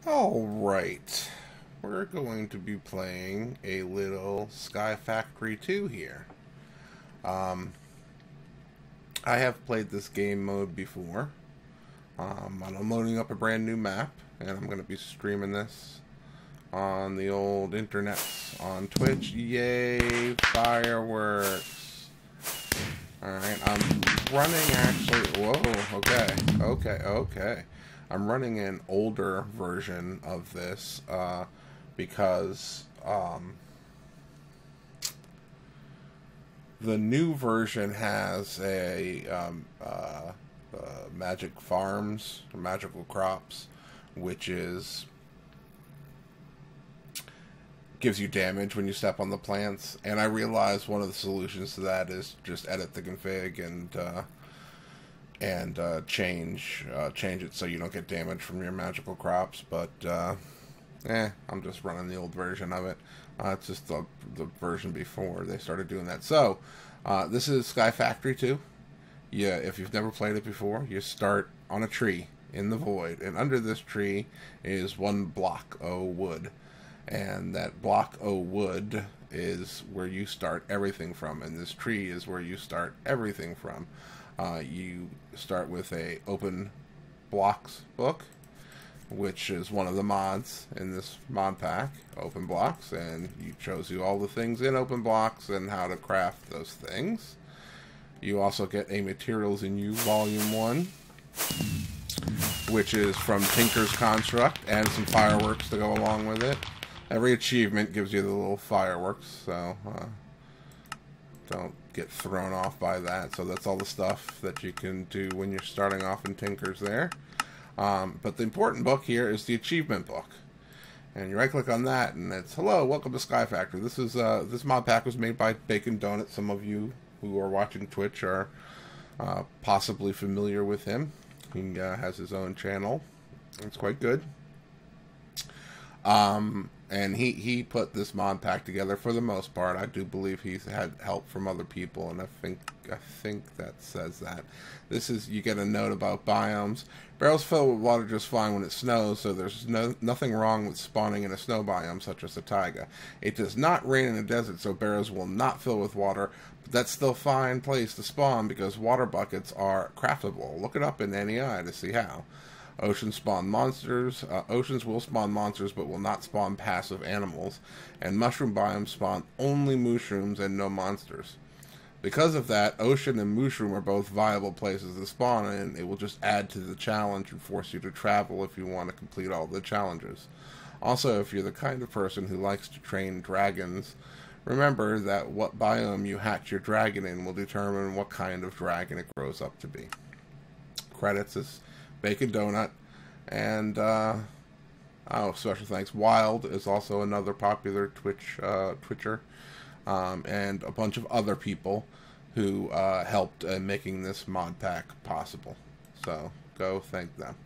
Alright, we're going to be playing a little Sky Factory 2 here. Um, I have played this game mode before. I'm loading up a brand new map, and I'm going to be streaming this on the old internet, on Twitch. Yay, fireworks! Alright, I'm running actually... Whoa, okay. I'm running an older version of this because the new version has magic farms, or magical crops, which gives you damage when you step on the plants. And I realized one of the solutions to that is just edit the config and change it so you don't get damage from your magical crops. But I'm just running the old version of it. It's just the version before they started doing that. So this is Sky Factory 2. Yeah, if you've never played it before, you start on a tree in the void, and under this tree is one block of wood, and that block of wood is where you start everything from, and this tree is where you start everything from. You start with a open blocks book, which is one of the mods in this mod pack, open blocks, and it shows you all the things in open blocks and how to craft those things. You also get a Materials in You Volume 1, which is from Tinker's Construct, and some fireworks to go along with it. Every achievement gives you the little fireworks, so don't get thrown off by that. So that's all the stuff that you can do when you're starting off in Tinker's there. But the important book here is the achievement book. And you right click on that, and it's, hello, welcome to Sky Factory. This mod pack was made by Bacon Donut. Some of you who are watching Twitch are possibly familiar with him. He has his own channel. It's quite good. And he put this mod pack together for the most part. I do believe he's had help from other people, and I think that says that. You get a note about biomes. Barrels fill with water just fine when it snows, so there's nothing wrong with spawning in a snow biome such as the taiga. It does not rain in a desert, so barrels will not fill with water, but that's still a fine place to spawn because water buckets are craftable. Look it up in NEI to see how. Oceans spawn monsters. Oceans will spawn monsters, but will not spawn passive animals. And mushroom biomes spawn only mushrooms and no monsters. Because of that, ocean and mushroom are both viable places to spawn, and it will just add to the challenge and force you to travel if you want to complete all the challenges. Also, if you're the kind of person who likes to train dragons, remember that what biome you hatch your dragon in will determine what kind of dragon it grows up to be. Credits is Bacon Donut, and special thanks. Wild is also another popular Twitcher, and a bunch of other people who helped in making this mod pack possible. So go thank them.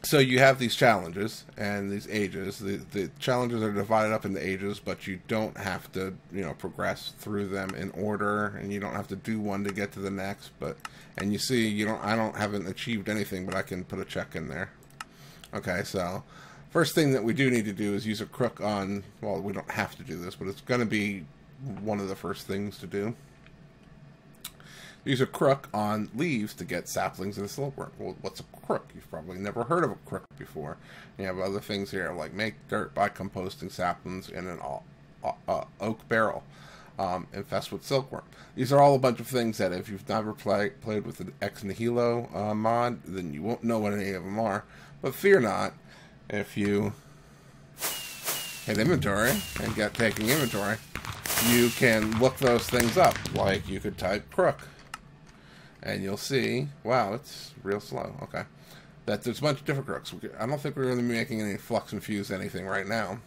So you have these challenges and these ages. The challenges are divided up into ages, but you don't have to, progress through them in order, and you don't have to do one to get to the next. And you see, I haven't achieved anything, but I can put a check in there. Okay, so first thing that we do need to do is use a crook on. Well, we don't have to do this, but it's going to be one of the first things to do. Use a crook on leaves to get saplings and a silkworm. Well, what's a crook? You've probably never heard of a crook before. You have other things here, like make dirt by composting saplings in an oak barrel. Infest with silkworm. These are all a bunch of things that if you've never played with the Ex Nihilo mod, then you won't know what any of them are. But fear not, if you hit inventory and get taking inventory, you can look those things up. Like you could type crook. And you'll see, wow, it's real slow. Okay. That there's a bunch of different crooks. I don't think we're going to be making any flux infused anything right now.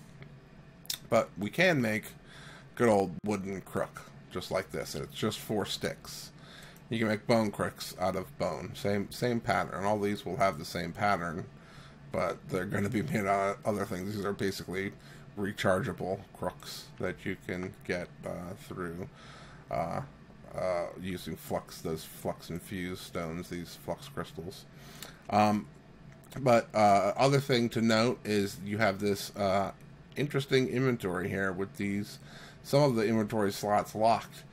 But we can make good old wooden crook, just like this. And it's just 4 sticks. You can make bone crooks out of bone. Same pattern. All these will have the same pattern, but they're going to be made out of other things. These are basically rechargeable crooks that you can get through using those flux infused stones, these flux crystals. But other thing to note is you have this interesting inventory here with some of the inventory slots locked.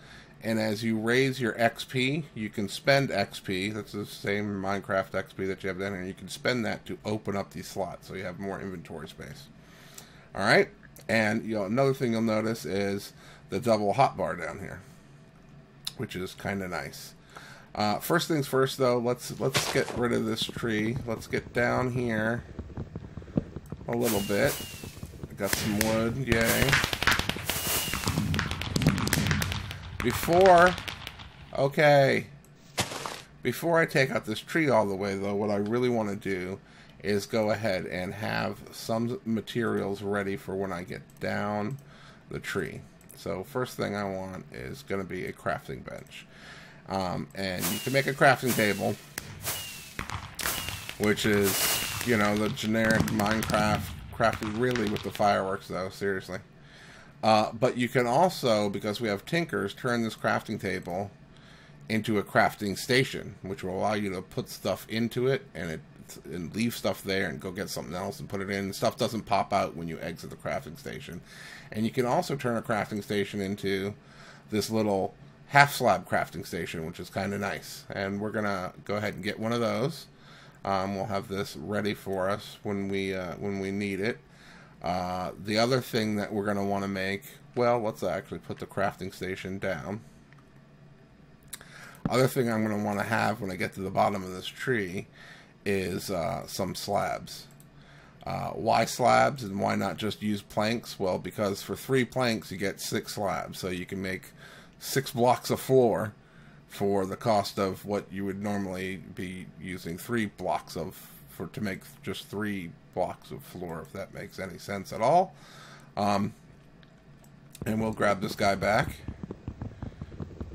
And as you raise your XP, you can spend XP. That's the same Minecraft XP that you have down here. You can spend that to open up these slots, so you have more inventory space. All right, and another thing you'll notice is the double hotbar down here, which is kind of nice. First things first, though. Let's get rid of this tree. Let's get down here a little bit. I got some wood. Yay. Before I take out this tree all the way, though, what I really want to do is go ahead and have some materials ready for when I get down the tree. So first thing I want is going to be a crafting bench. And you can make a crafting table, which is, the generic Minecraft crafted, really with the fireworks, though, seriously. But you can also, because we have tinkers, turn this crafting table into a crafting station, which will allow you to put stuff into it and leave stuff there and go get something else and put it in. Stuff doesn't pop out when you exit the crafting station. And you can also turn a crafting station into this little half slab crafting station, which is kind of nice. And we're gonna go ahead and get one of those. We'll have this ready for us when we need it. The other thing that we're going to want to make, well, let's actually put the crafting station down. Other thing I'm going to want to have when I get to the bottom of this tree is some slabs. Why slabs and why not just use planks? Well, because for 3 planks you get 6 slabs, so you can make 6 blocks of floor for the cost of what you would normally be using 3 blocks to make just 3 blocks of floor, if that makes any sense at all. And we'll grab this guy back.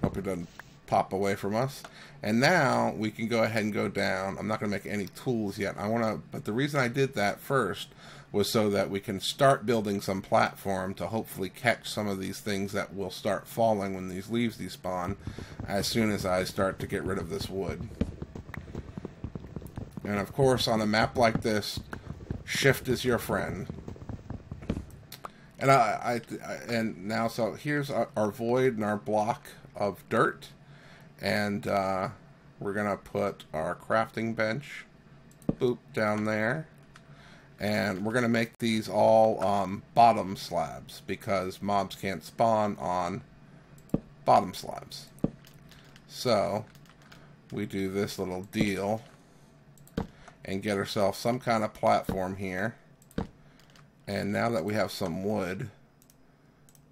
Hope he doesn't pop away from us. And now we can go ahead and go down. I'm not going to make any tools yet. But the reason I did that first was so that we can start building some platform to hopefully catch some of these things that will start falling when these leaves despawn, as soon as I start to get rid of this wood. And of course, on a map like this, shift is your friend. And and now, so here's our void and our block of dirt, and we're gonna put our crafting bench, boop, down there, and we're gonna make these all bottom slabs because mobs can't spawn on bottom slabs. So we do this little deal and get ourselves some kind of platform here. And now that we have some wood,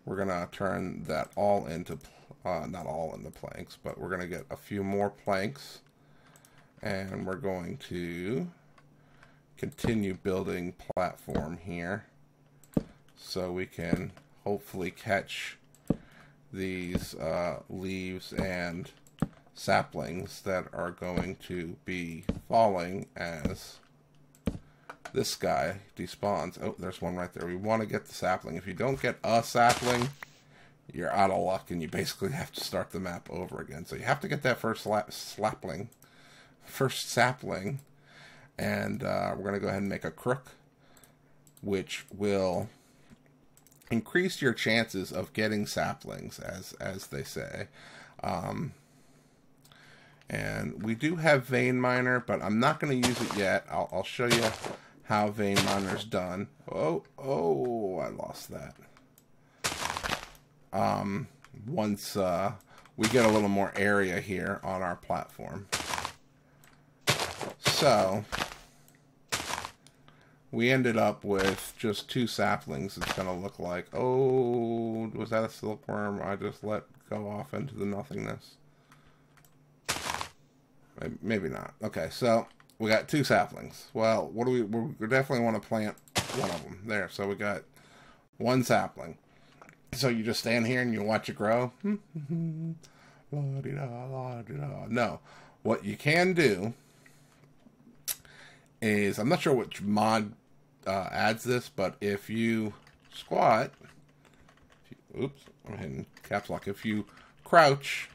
we're gonna turn that all into, not all into planks, but we're gonna get a few more planks, and we're going to continue building platform here so we can hopefully catch these leaves and saplings that are going to be falling as this guy despawns. Oh, there's one right there. We want to get the sapling. If you don't get a sapling, you're out of luck, and you basically have to start the map over again. So you have to get that first sapling, and we're going to go ahead and make a crook, which will increase your chances of getting saplings, as they say. And we do have vein miner, but I'm not going to use it yet. I'll show you how vein miner's done. Oh, I lost that. Once we get a little more area here on our platform. So we ended up with just 2 saplings. It's going to look like, oh, was that a silkworm I just let go off into the nothingness? Maybe not. Okay, so we got 2 saplings. Well, what do we definitely want to plant one of them. There, so we got 1 sapling. So you just stand here and you watch it grow? No. What you can do is, I'm not sure which mod adds this, but if you squat, oops, I'm hitting caps lock. If you crouch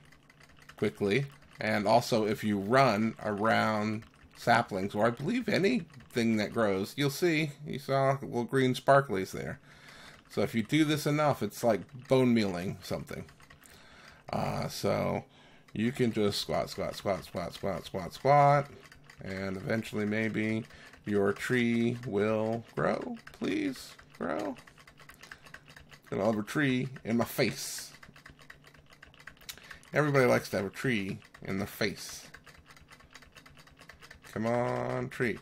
quickly. And also, if you run around saplings, or I believe anything that grows, you'll see, you saw little green sparklies there. So if you do this enough, it's like bone mealing something. So you can just squat, squat, squat, squat, squat, squat, squat, and eventually maybe your tree will grow. Please grow. Gonna have a tree in my face. Everybody likes to have a tree in the face. Come on, tree.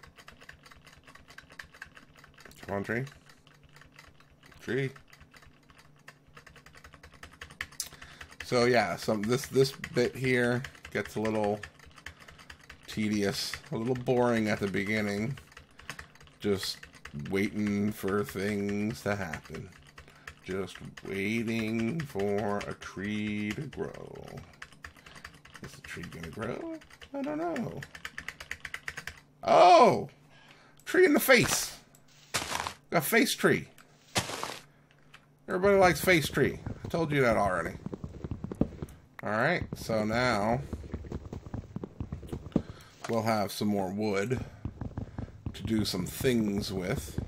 Come on, tree. Tree. So yeah, this bit here gets a little tedious, a little boring at the beginning. Just waiting for things to happen. Just waiting for a tree to grow. Is the tree gonna grow? I don't know. Oh! Tree in the face! Got face tree. Everybody likes face tree. I told you that already. Alright, so now we'll have some more wood to do some things with.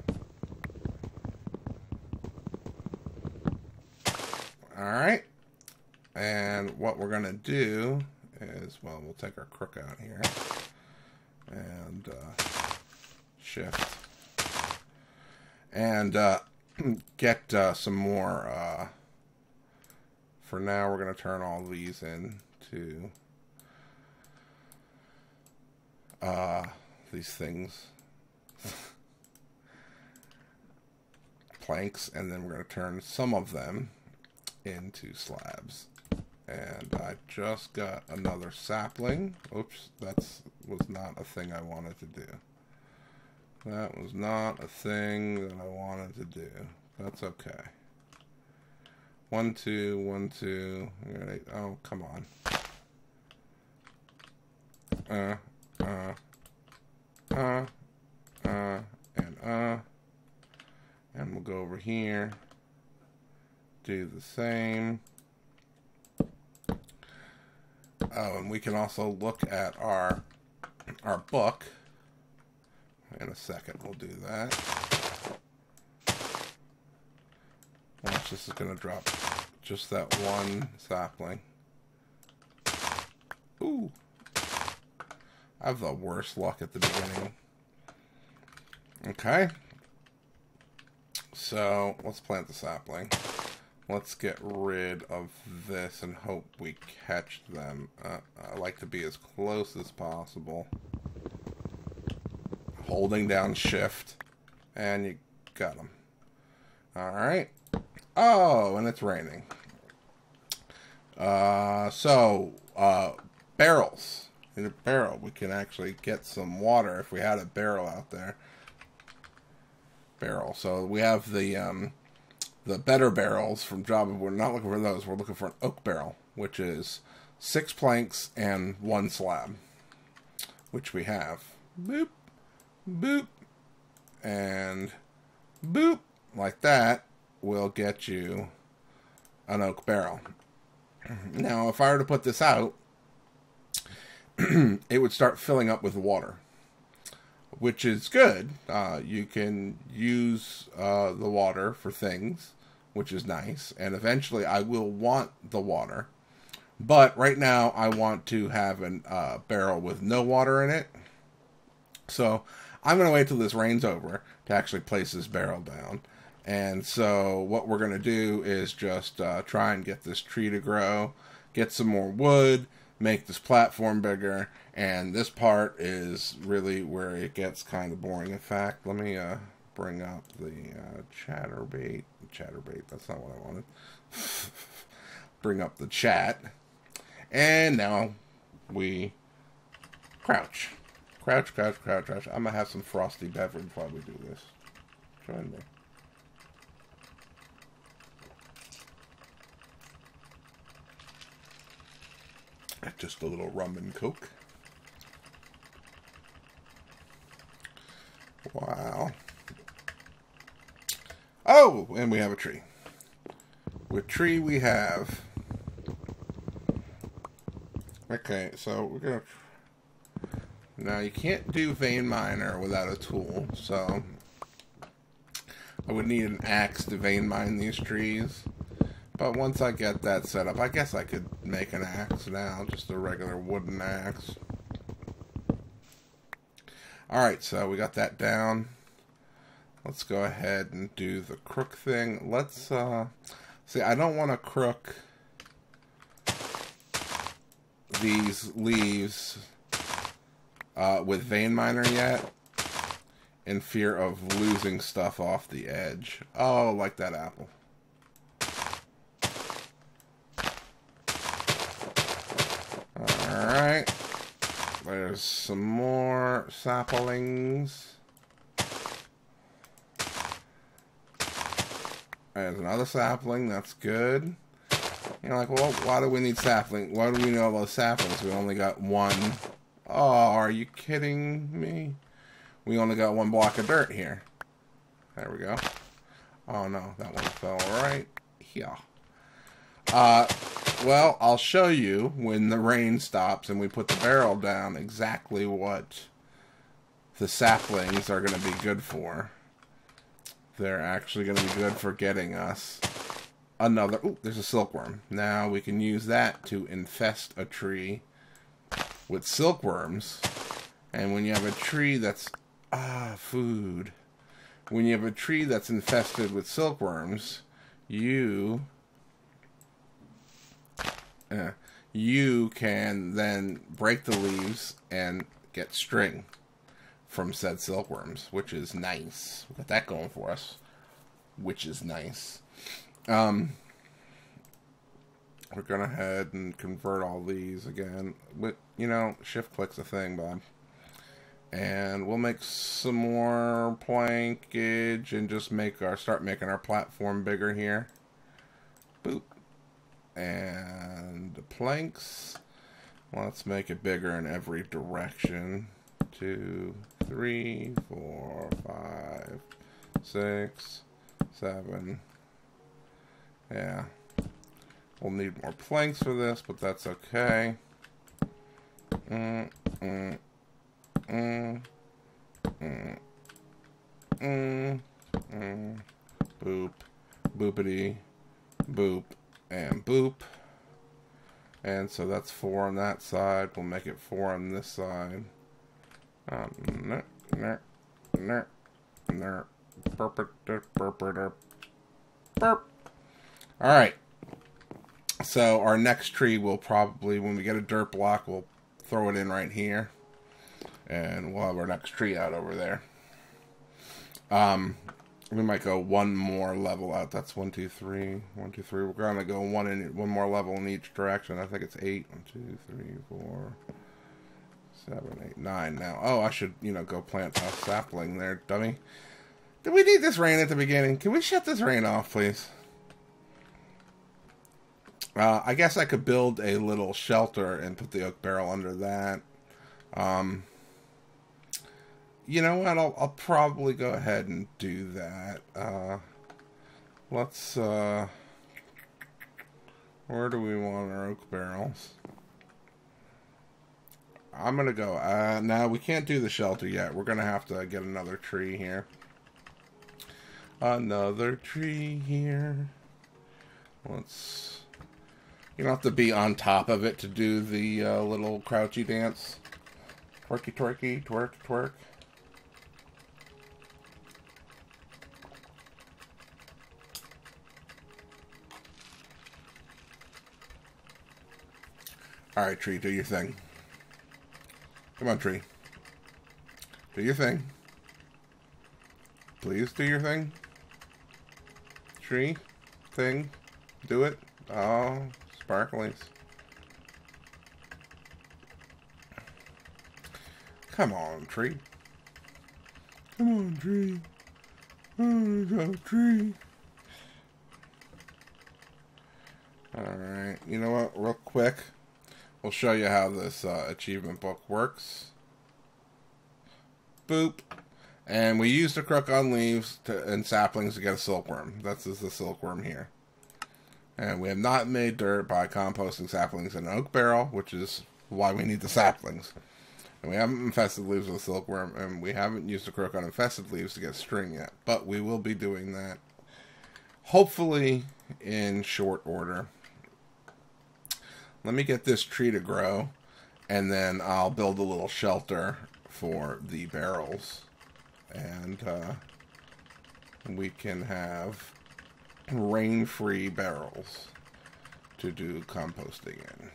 Alright, and what we're going to do is, well, we'll take our crook out here and shift and get some more. For now, we're going to turn all these into these things. Planks, and then we're going to turn some of them into slabs. And I just got another sapling. Oops, that was not a thing I wanted to do. That was not a thing that I wanted to do. That's okay. 1, 2, 1, 2. Right. Oh, come on. And we'll go over here. Do the same. Oh, and we can also look at our book. In a second, we'll do that. Watch, this is going to drop just that one sapling. Ooh. I have the worst luck at the beginning. Okay. So, let's plant the sapling. Let's get rid of this and hope we catch them. I like to be as close as possible. Holding down shift. And you got them. Alright. Oh, and it's raining. Barrels. In a barrel, we can actually get some water if we had a barrel out there. Barrel. So we have the better barrels from Java. We're not looking for those. We're looking for an oak barrel, which is 6 planks and 1 slab, which we have. Boop, boop, and boop. Like that will get you an oak barrel. Now, if I were to put this out, it would start filling up with water, which is good. You can use the water for things, which is nice. And eventually I will want the water. But right now I want to have a barrel with no water in it. So I'm going to wait till this rain's over to actually place this barrel down. And so what we're going to do is just try and get this tree to grow, get some more wood, make this platform bigger, and this part is really where it gets kind of boring. In fact, let me bring up the chatterbait. Chatterbait, that's not what I wanted. Bring up the chat. And now we crouch. Crouch, crouch, crouch, crouch. I'm going to have some frosty beverage while we do this. Join me. Just a little rum and coke. Wow. Oh, and we have a tree. With tree we have Okay, so we're gonna... Now, you can't do vein miner without a tool, so... I would need an axe to vein mine these trees. But once I get that set up, I guess I could make an axe now. Just a regular wooden axe. Alright, so we got that down. Let's go ahead and do the crook thing. Let's, see, I don't want to crook these leaves with vein miner yet, in fear of losing stuff off the edge. Oh, like that apple. Alright. There's some more saplings. There's another sapling. That's good. You're like, well, why do we need sapling? Why do we need all those saplings? We only got one. Oh, are you kidding me? We only got one block of dirt here. There we go. Oh no, that one fell right here. Well, I'll show you when the rain stops and we put the barrel down exactly what the saplings are going to be good for. They're actually going to be good for getting us another... Ooh, there's a silkworm. Now we can use that to infest a tree with silkworms. And when you have a tree that's... food. When you have a tree that's infested with silkworms, you can then break the leaves and get string from said silkworms, which is nice. We got that going for us, which is nice. We're gonna head and convert all these again. But, you know, shift click's a thing, Bob. And we'll make some more plankage and just start making our platform bigger here. Boop. And the planks. Let's make it bigger in every direction. 2, 3, 4, 5, 6, 7. Yeah. We'll need more planks for this, but that's okay. Boop. Boopity. Boop. And boop. And so that's 4 on that side. We'll make it 4 on this side. Alright. So our next tree will probably, when we get a dirt block, we'll throw it in right here. And we'll have our next tree out over there. We might go one more level out. That's 1, 2, 3. 1, 2, 3. We're gonna go one more level in each direction. I think it's 8. 1, 2, 3, 4, 7, 8, 9 now. Oh, I should, go plant a sapling there, dummy. Did we need this rain at the beginning? Can we shut this rain off, please? I guess I could build a little shelter and put the oak barrel under that. You know what? I'll probably go ahead and do that. Let's, where do we want our oak barrels? I'm gonna go, no, we can't do the shelter yet. We're gonna have to get another tree here. Another tree here. You don't have to be on top of it to do the little crouchy dance. Twerky, twerky, twerk, twerk. Alright, tree, do your thing. Come on, tree. Do your thing. Please do your thing. Tree, thing, do it. Oh, sparklies. Come on, tree. Come on, tree. Oh, go, tree. Alright, you know what? Real quick, we'll show you how this achievement book works. Boop. And we used a crook on leaves and saplings to get a silkworm. This is the silkworm here. And we have not made dirt by composting saplings in an oak barrel, which is why we need the saplings. And we haven't infested leaves with silkworm, and we haven't used the crook on infested leaves to get string yet. But we will be doing that, hopefully, in short order. Let me get this tree to grow, and then I'll build a little shelter for the barrels. And we can have rain-free barrels to do composting in.